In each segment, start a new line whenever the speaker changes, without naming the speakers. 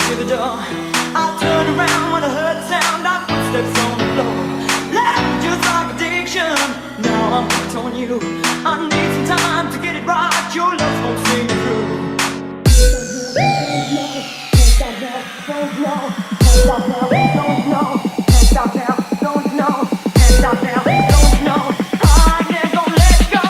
to the door. I turned around when I heard the sound of footsteps on the floor. Love just like addiction, now I'm hooked on you. I need some time to get it right, your love won't see me through. Can't stop now, don't know. Can't stop now, don't know. Can't stop now, don't know. Can't stop now, don't know. I ain't gonna let go.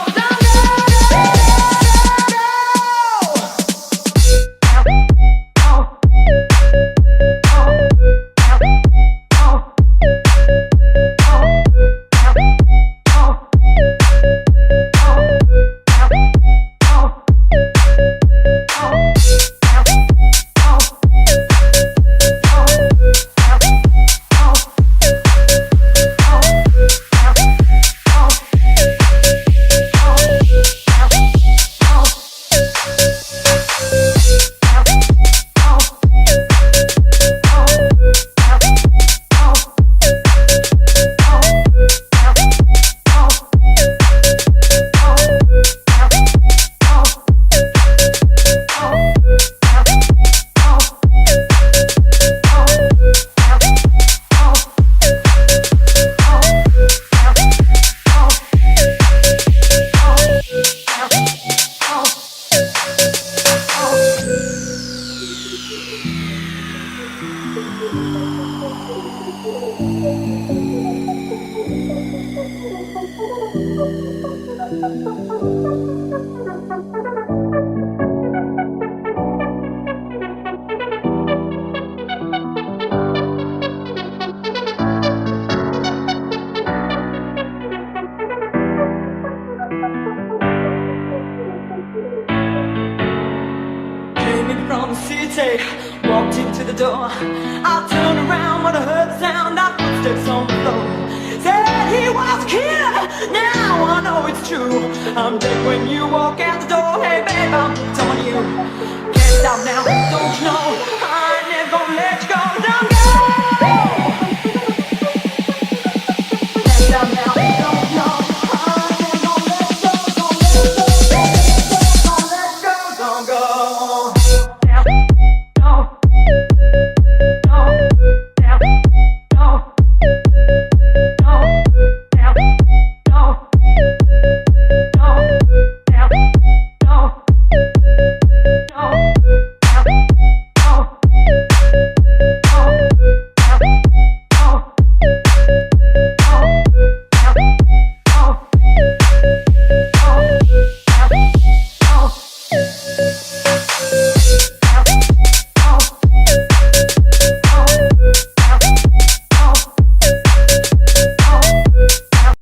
From the city, walked into the door. I turned around when I heard the sound of footsteps on the floor. Said he was a killer, now I know it's true. I'm dead when you walk out the door. Hey babe, I'm hooked on you. Can't stop now, don't you know?